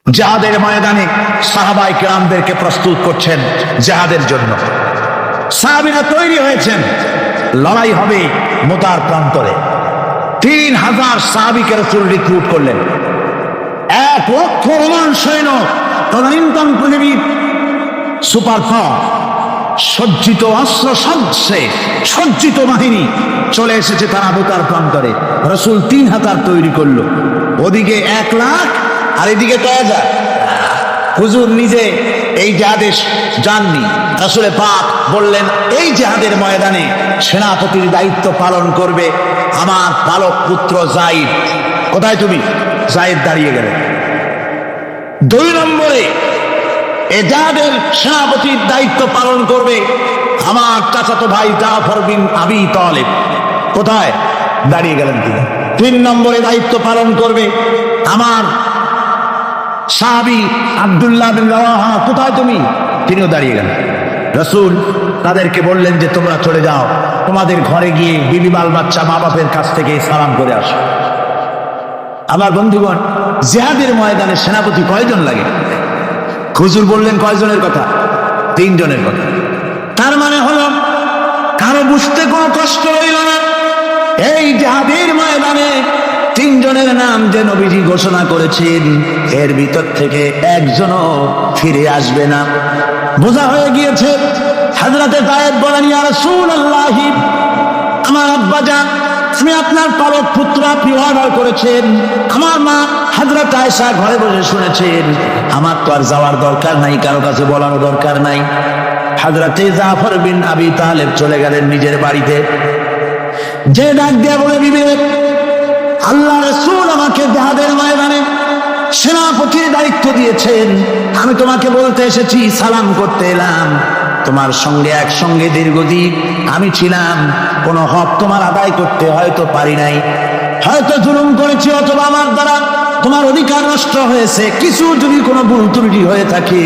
জিহাদের ময়দানে সাহাবায়ে কেরামদেরকে প্রস্তুত করছেন জিহাদের জন্য। সাহাবীরা তৈরি হয়েছেন, লড়াই হবে মুতার প্রান্তরে। 3000 সাহাবীকে রাসূল রিক্রুট করলেন। 1 লক্ষ রোমান সৈন্য, তদানীন্তন পৃথিবীর সুপার পাওয়ার, সজ্জিত অস্ত্র সজ্জিত বাহিনী চলে এসেছে তারা মুতার প্রান্তরে। রাসূল 3000 তৈরি করলো, ওদিকে 1 লাখ আর এদিকে কয় হাজার। হুজুর নিজে এই জিহাদে যাননি। রাসূল পাক বললেন, এই জিহাদের ময়দানে সেনাপতির দায়িত্ব পালন করবে আমার পালক পুত্র যায়েদ। কোথায় তুমি? যায়েদ দাঁড়িয়ে গেলেন। 2 নম্বরে এই জিহাদের সেনাপতির দায়িত্ব পালন করবে আমার চাচাতো ভাই জাফর বিন আবি তালেব। কোথায়? দাঁড়িয়ে গেলেন তিনি। 3 নম্বরে দায়িত্ব পালন করবে আমার সাহাবী আব্দুল্লাহ বিন রাওয়াহা। কোথায় তুমি? তিনিও দাঁড়িয়ে গেলেন। রাসূল তাদেরকে বললেন যে তোমরা চলে যাও, তোমাদের ঘরে গিয়ে বিবি বাল বাচ্চা মা বাপের কাছ থেকে সালাম করে আসো। আমার বন্ধুগণ, জিহাদের ময়দানে সেনাপতি কয়জন লাগে? হুজুর বললেন কয়জনের কথা? 3 জনের কথা। তার মানে হলো কারো বুঝতে কোনো কষ্ট হইল না, এই জিহাদের ময়দানে 3 জনের নাম যে নবীজি ঘোষণা করেছেন, এর ভিতর থেকে একজনও ফিরে আসবে না। বোঝা হয়ে গিয়েছে। হযরতে যায়েদ বলেন, ইয়া রাসূলুল্লাহ, আমার আব্বা জান, আপনি আপনার পালক পুত্র আপনি অর্ডার করেছেন। আমার মা হযরত আয়েশা ঘরে বসে শুনেছেন। আমার তো আর যাওয়ার দরকার নাই, কারো কাছে বলার দরকার নাই। হযরতে জাফর বিন আবি তালেব চলে গেলেন নিজের বাড়িতে। যে ডাক দিয়ে বলে, বিবি, আল্লাহ রাসূল আমাকে জিহাদের ময়দানে সেনাপতির দায়িত্ব দিয়েছেন। আমি তোমাকে বলতে এসেছি, সালাম করতে এলাম। তোমার সঙ্গে একসঙ্গে দীর্ঘদিন আমি ছিলাম, কোন হক তোমার আদায় করতে হয়তো পারি নাই, হয়তো জুলুম করেছি, অথবা আমার দ্বারা তোমার অধিকার নষ্ট হয়েছে। কিছু যদি কোনো ভুল ত্রুটি হয়ে থাকে,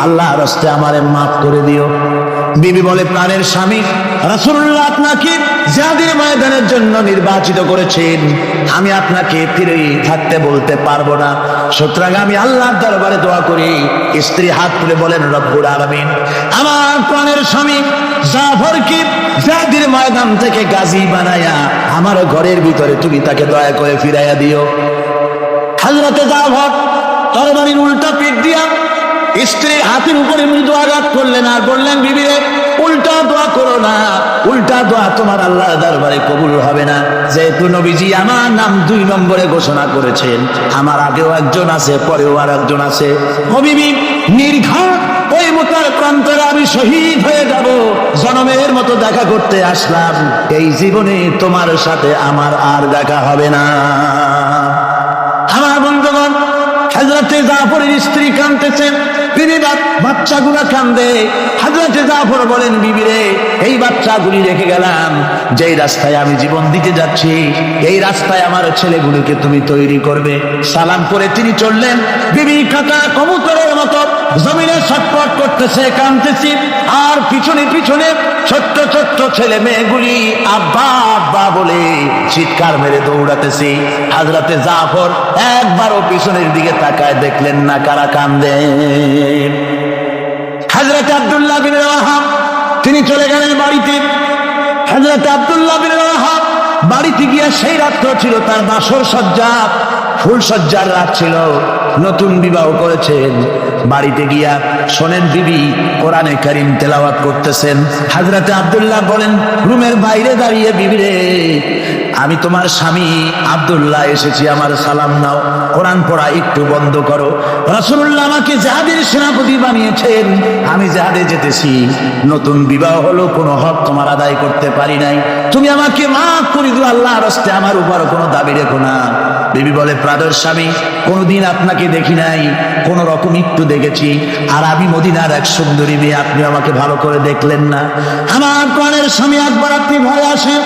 আল্লাহর রাস্তায় আমারে মাফ করে দিও। বিবি বলে, প্রাণের স্বামী রাসূলুল্লাহ আপনাকে জিহাদের ময়দানের জন্য নির্বাচিত করেছেন, আমি আপনাকে ফিরে থাকতে বলতে পারবো না। সুতরাং আমি আল্লাহর দরবারে দোয়া করি। স্ত্রী হাত তুলে বলেন, রব্বুল আলামিন, আমার প্রাণের স্বামী জাফরকে জিহাদের ময়দান থেকে গাজী বানায়া আমার ঘরের ভিতরে তুমি তাকে দয়া করে ফিরাইয়া দিও। হযরতে জাফর তরবারির উল্টা পিঠ দিয়া স্ত্রীর হাতের উপরে মৃদু আঘাত করলেন আর বললেন, বিবি রে, উল্টা দোয়া করো না, উল্টা দোয়া তোমার আল্লাহর দরবারে কবুল হবে না। যেহেতু নবীজি আমার নাম 2 নম্বরে ঘোষণা করেছেন, আমার আগেও একজন আছে, পরেও আর একজন আছে। ও বিবি, নির্ঘাত ওই মুতার প্রান্তরে আমি শহীদ হয়ে যাব। জনমের মতো দেখা করতে আসলাম, এই জীবনে তোমার সাথে আমার আর দেখা হবে না। আমার বন্ধুগণ, হযরতে জাফরের স্ত্রী কাঁদতেছেন, বিবি বাচ্চাগুলা কান্দে। হযরতে জাফর বলেন, বিবি রে, এই বাচ্চাগুলি রেখে গেলাম, যেই রাস্তায় আমি জীবন দিতে যাচ্ছি, এই রাস্তায় আমার ছেলেগুলোকে তুমি তৈরি করবে। সালাম করে তিনি চললেন। বিবি কাটা কবুতরের মতো জমিনে ছটফট করতেছে, কাঁদতেছে, আর পিছনে পিছনে ছোট্ট ছোট্ট ছেলে মেয়েগুলি আব্বা আব্বা বলে চিৎকার মেরে দৌড়াতেছে। হযরতে জাফর একবারও পিছনের দিকে তাকায় দেখলেন না কারা কান্দে। হযরতে আব্দুল্লাহ বিন রাওয়াহা তিনি চলে গেলেন বাড়িতে। হযরতে আব্দুল্লাহ বিন রাওয়াহা বাড়িতে গিয়ে, সেই রাত্র ছিল তার বাসর সজ্জা, ফুল সজ্জার রাত ছিল, নতুন বিবাহ করেছেন। বাড়িতে গিয়া শোনেন বিবি কোরআনে কারীম তেলাওয়াত করতেছেন। হযরতে আব্দুল্লাহ বলেন, রুমের বাইরে দাঁড়িয়ে, বিবি রে, আমি তোমার স্বামী আব্দুল্লাহ এসেছি, আমার সালাম নাও, কোরআন পড়া একটু বন্ধ করো। রাসূলুল্লাহ আমাকে জিহাদের সেনাপতি বানিয়েছেন, আমি জিহাদে যেতেছি, নতুন বিবাহ হলো, কোনো হক তোমার আদায় করতে পারি নাই, তুমি আমাকে মাফ করে দিও, আল্লাহর রাস্তায় আমার উপর কোনো দাবি রেখো না। বিবি বলে, প্রাণের স্বামী, কোনোদিন আপনাকে দেখি নাই, কোন রকম একটু দেখেছি, আর আমি মদিনার এক সুন্দরী মেয়ে, আপনি আমাকে ভালো করে দেখলেন না। আমার প্রাণের স্বামী, একবার আপনি ঘরে আসেন।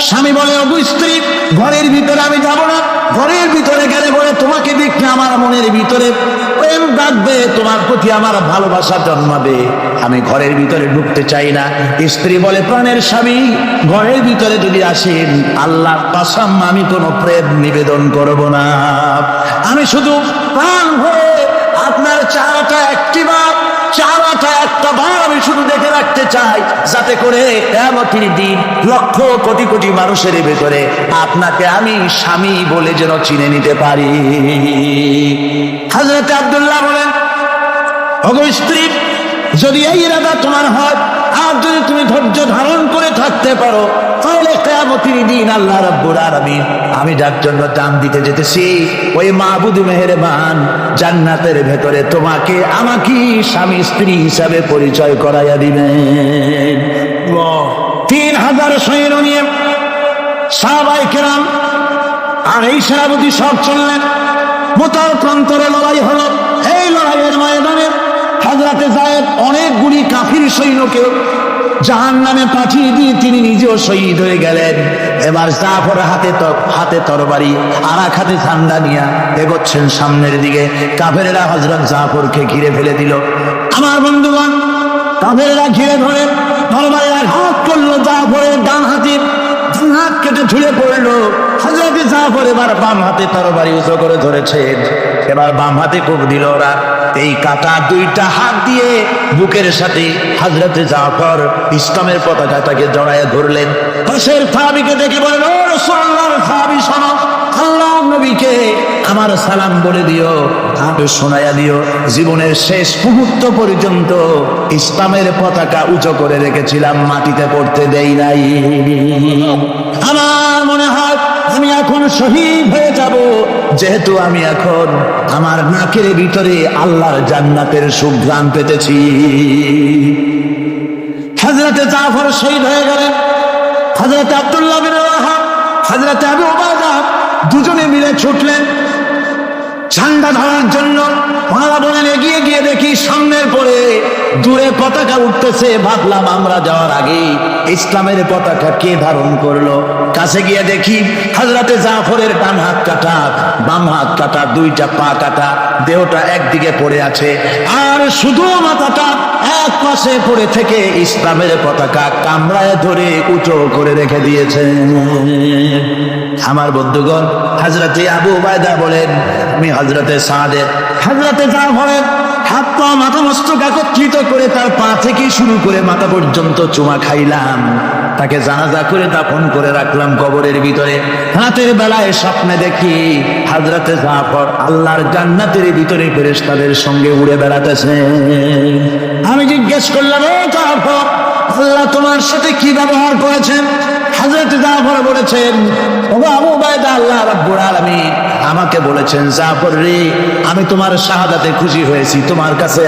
স্বামী বলে, ওগো স্ত্রী, ঘরের ভিতরে আমি যাব না, ঘরের ভিতরে গেলে বলে তোমাকে দেখলে আমার মনের ভিতরে প্রেম ডাকবে, তোমার প্রতি আমার ভালোবাসা জন্মাবে, আমি ঘরের ভিতরে ঢুকতে চাই না। স্ত্রী বলে, প্রাণের স্বামী, ঘরের ভিতরে যদি আসেন, আল্লাহর কসম আমি কোনো প্রেম নিবেদন করব না, আমি শুধু প্রাণ ভরে শুধু দেখে রাখতে চাই, যাতে করে কিয়ামতের দিন লক্ষ কোটি কোটি মানুষের ভেতরে আপনাকে আমি স্বামী বলে যেন চিনে নিতে পারি। হযরত আব্দুল্লাহ বলেন, ওগো স্ত্রী, যদি এই ইরাদা তোমার হয় আর যদি তুমি ধৈর্য ধারণ করে থাকতে পারো, তাহলে কিয়ামতের দিন আল্লাহ রাব্বুল আলামিন আমি যার জন্য দান দিতে যেতেছি ওই মাবুদ মেহেরবান জান্নাতের ভেতরে তোমাকে আমাকে স্বামী স্ত্রী হিসাবে পরিচয় করাইয়া দিবেন। 3000 সৈন্য নিয়ে সাহাবায়ে কেরাম আর এই সেনাপতি সব চললেন। মুতার প্রান্তরে লড়াই হলো। এই লড়াইয়ের ময়দানে হযরতে যায়েদ অনেকগুলি কাফির সৈন্যকে জাহান্নামে পাঠিয়ে দিয়ে তিনি নিজেও শহীদ হয়ে গেলেন। এবার জাফর হাতে তরবারি আর এক হাতে ঠান্ডা নিয়ে এগোচ্ছেন সামনের দিকে। কাফেরেরা হযরত জাফরকে ঘিরে ফেলে দিল। আমার বন্ধুগণ, কাফেরেরা ঘিরে ধরে তরবারি আর হাত করলো জাফরের ডান হাতে, হাত কেটে ঝুলে পড়লো। হযরতে জাফর এবার বাম হাতে তরবারি উঁচু করে ধরেছেন। এবার বাম হাতে কোপ দিল ওরা। এই কাটা দুইটা হাত দিয়ে বুকের সাথে হযরতে জাফর ইসলামের পতাকাটাকে জড়াইয়া ধরলেন। পাশের সাহাবীকে দেখে বলেন, ও রাসূলুল্লাহর সাহাবী শোনো, আল্লাহর নবীকে আমার সালাম বলে দিও, আপনি শোনাইয়া দিও, জীবনের শেষ মুহূর্ত পর্যন্ত ইসলামের পতাকা উঁচু করে রেখেছিলাম, মাটিতে পড়তে দেই নাই। আমার মনে হয় আমি এখন শহীদ হয়ে যাব, যেহেতু আমি এখন আমার নাকের ভিতরে আল্লাহর জান্নাতের সুঘ্রাণ পেতেছি। হযরতে জাফর শহীদ হয়ে গেলেন। হযরতে আব্দুল্লাহ বিন রাওয়াহা, হযরতে আবু উবাইদা দুজনে মিলে ছুটলেন ঝান্ডা ধরার জন্য। ওনারা বলেন, এগিয়ে গিয়ে দেখি সামনের পরে দূরে পতাকা উঠতেছে। ভাবলাম আমরা যাওয়ার আগে ইসলামের পতাকা কে ধারণ করলো। কাছে গিয়ে দেখি হযরতে জাফরের ডান হাত কাটা, বাম হাত কাটা, দুইটা পা কাটা, দেহটা একদিকে পড়ে আছে আর শুধু মাথাটা এক পাশে পড়ে থেকে ইসলামের পতাকা কামড়ায় ধরে উঁচু করে রেখে দিয়েছে। আমার বন্ধুগণ, হযরতে আবু উবাইদা বলেন, আমি হযরতে সাদের, হযরতে জাফরের হাত পা মাথা মস্তক একত্রিত করে তার পা থেকে শুরু করে মাথা পর্যন্ত চুমা খাইলাম। তাকে জানাজা করে দাফন করে রাখলাম কবরের ভিতরে। রাতের বেলায় স্বপ্নে দেখি হযরতে জাফর আল্লাহর জান্নাতের ভিতরে ফেরেশতাদের সঙ্গে উড়ে বেড়াতেছে। আমি জিজ্ঞেস করলাম, ও জাফর, আল্লাহ তোমার সাথে কি ব্যবহার করেছেন? হযরত জাফর বলেছেন, ও আবু উবাইদা, আল্লাহ রাব্বুল আলামিন আমাকে বলেছেন, জাফর রে, আমি তোমার শাহাদাতে খুশি হয়েছি, তোমার কাছে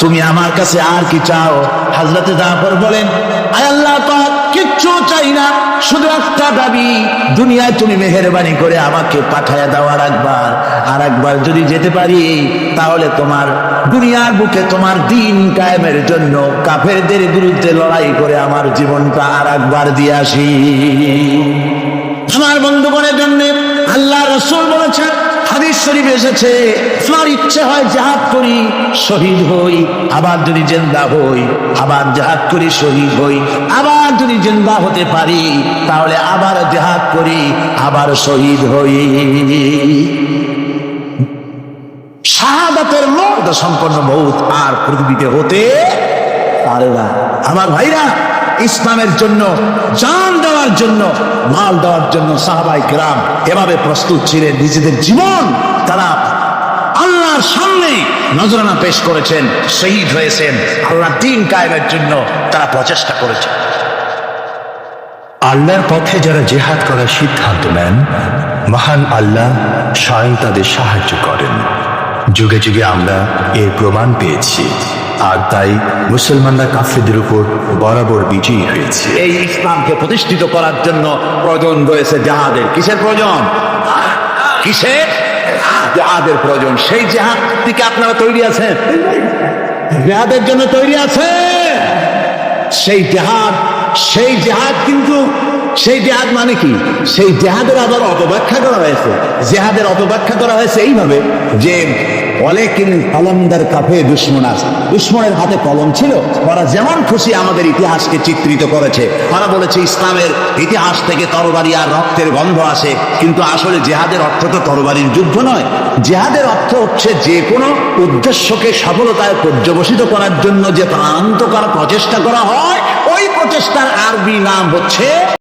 তুমি আমার কাছে আর কি চাও? হযরতে জাফর বলেন, আয় আল্লাহ পাক, কিচ্ছু চাই না, শুধু একটা দাবি, দুনিয়ায় তুমি মেহেরবানি করে আমাকে পাঠায়া দাও আর একবার যদি যেতে পারি, তাহলে তোমার দুনিয়ার বুকে তোমার দিন কায়েমের জন্য কাফেরদের বিরুদ্ধে লড়াই করে আমার জীবনটা আর একবার দিয়ে আসি। আমার বন্ধুগণের জন্য আল্লাহ রাসূল বলেছেন, হাদিস শরীফে এসেছে, তোমার ইচ্ছে হয় জিহাদ করি, শহীদ হই, আবার যদি জিন্দা হই, আবার জিহাদ করি, শহীদ হই, আবার যদি জিন্দা হতে পারি তাহলে আবার জিহাদ করি, আবার শহীদ হই। শাহাদাতের মর্যাদ সম্পন্ন মৌত আর পৃথিবীতে হতে পারে না। আমার ভাইরা, ইসলামের জন্য জান দেওয়ার জন্য, মাল দেওয়ার জন্য সাহাবায়ে কেরাম এভাবে প্রস্তুত ছিলেন। নিজেদের জীবন তারা আল্লাহর সামনে নজরানা পেশ করেছেন, শহীদ হয়েছেন, আল্লাহর দ্বীন কায়েমের জন্য তারা প্রচেষ্টা করেছেন। আল্লাহর পথে যারা জিহাদ করার সিদ্ধান্ত নেন, মহান আল্লাহ স্বয়ং তাদের সাহায্য করেন। যুগে যুগে আমরা এর প্রমাণ পেয়েছি, আর তাই মুসলমানরা কাফেরদের উপর বরাবর বিজয়ী হয়েছে। এই ইসলামকে প্রতিষ্ঠিত করার জন্য প্রয়োজন রয়েছে জিহাদের। কিসের প্রয়োজন? কিসের? জিহাদের প্রয়োজন। সেই জিহাদ থেকে আপনারা তৈরি আছেন? জিহাদের জন্য তৈরি আছে? সেই জিহাদ কিন্তু সেই জিহাদ মানে কি? সেই জিহাদের আবার অপব্যাখ্যা করা হয়েছে। জিহাদের অপব্যাখ্যা করা হয়েছে এইভাবে যে, ওয়ালাকিন কলমদার কাফে দুশমন আছে, দুশমনের হাতে কলম ছিল, ওরা যেমন খুশি আমাদের ইতিহাসকে চিত্রিত করেছে। ওরা বলেছে ইসলামের ইতিহাস থেকে তরবারি আর রক্তের গন্ধ আসে, কিন্তু আসলে জিহাদের অর্থ তো তরবারির যুদ্ধ নয়। জিহাদের অর্থ হচ্ছে যে কোনো উদ্দেশ্যকে সফলতায় পর্যবসিত করার জন্য যে প্রাণান্তকর প্রচেষ্টা করা হয়, ওই প্রচেষ্টার আরবি নাম হচ্ছে